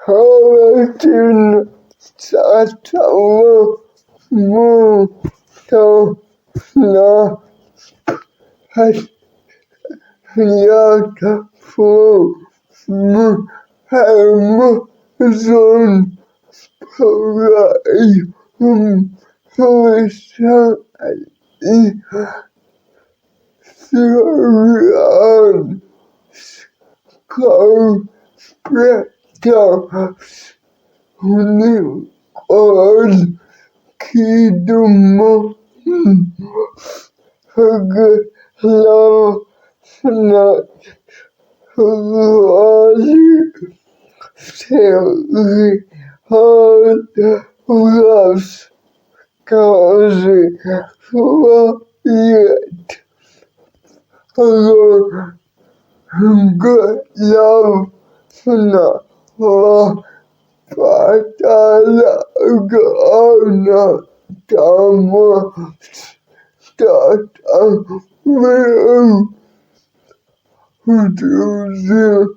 Hawajin Satawa Muto Na Hayata Fu Muhammadun Puraihum Husa Syrian Scorpions Unicorn Kidumo Hagla Snat Hawali Seri Hard Ras Kazi Fuayet Hello Good Love Sna Patala Gana Dama Stata Will Produce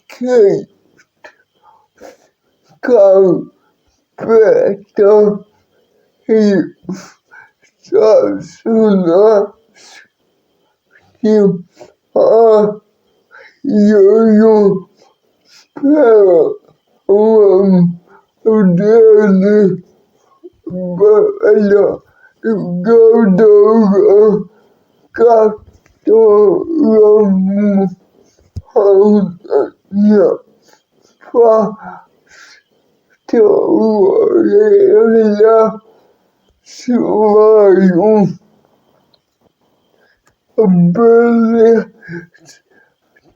Kate Come Better He Sasuna You Are You Spirit Daily Bella Godoga Gato Hanya Pastorella Suayu Bella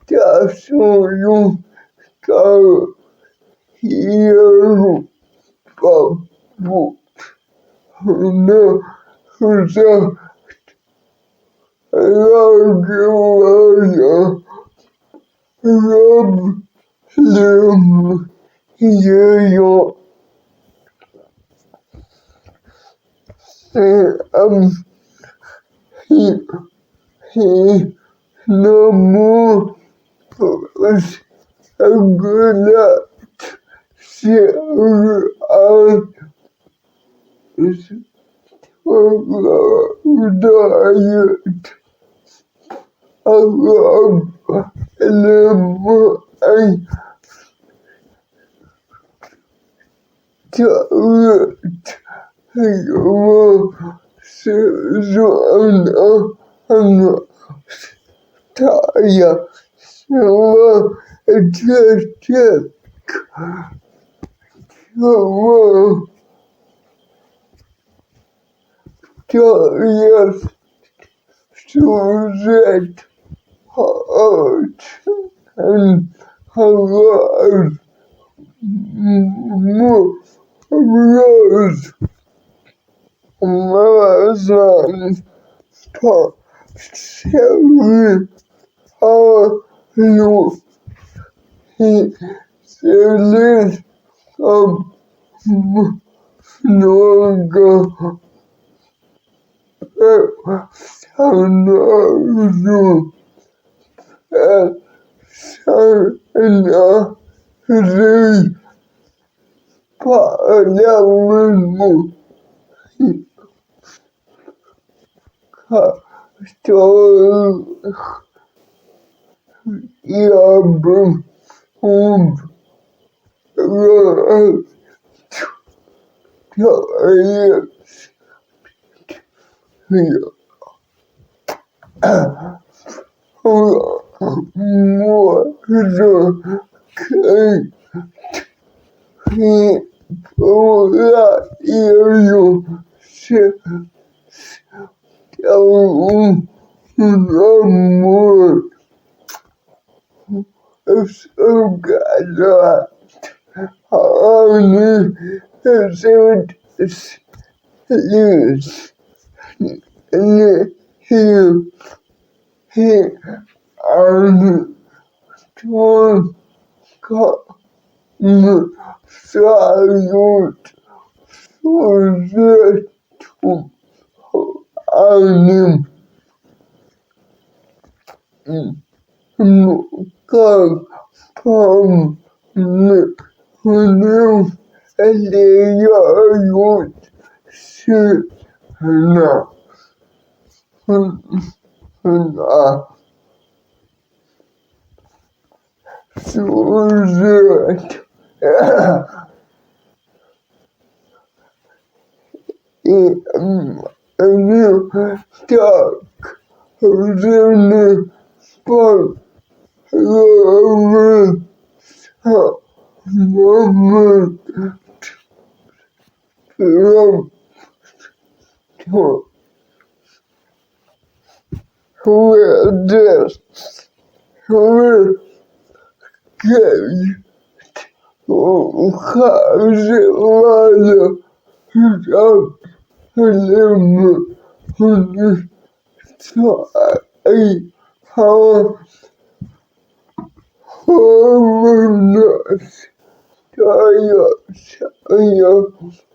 Tasuyu Kau Hiru Babu Hana Husa Ragawaya Rob Lim Yayo He no more was a good share diet of I Taya Suzette Hart and Harald Rose Marazan Park Sherry Harlow He Celis of Noga Sanazu Sana Ri Paalamu Castor Yabum Salut Sujetum Anim как помню, влияют сильно на сюжет и они так рождены по голове момент прям выйдет кей ухаживая за ним своей время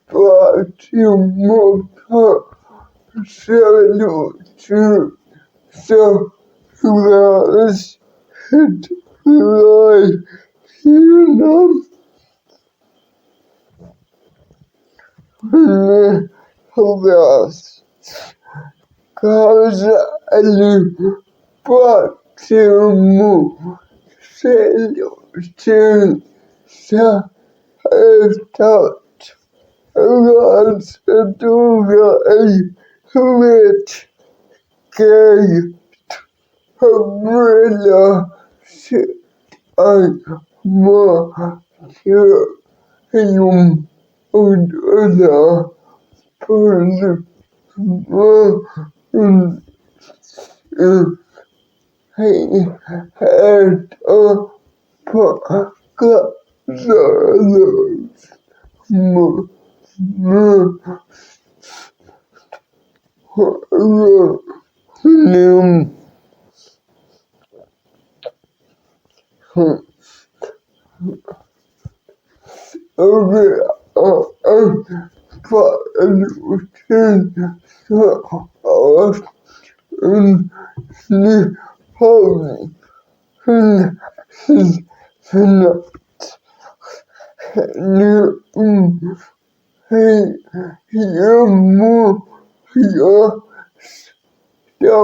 почему-то следующий согласен не согласен. Сказали, почему следующий этот процедурой веткой была материум удара это показалось ним ему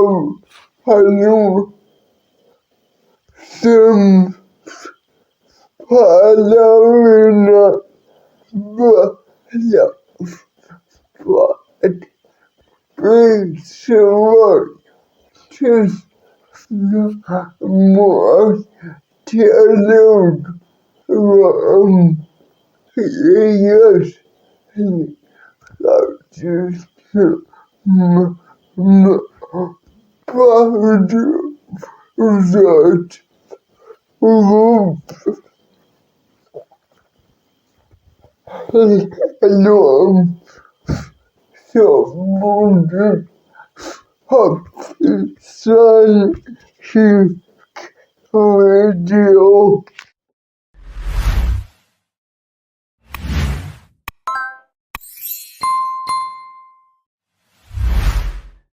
я ставлю 7,5 баллов. Подписывайтесь на мой телеграм, если хотите продолжать глубже. Все будет описании к видео.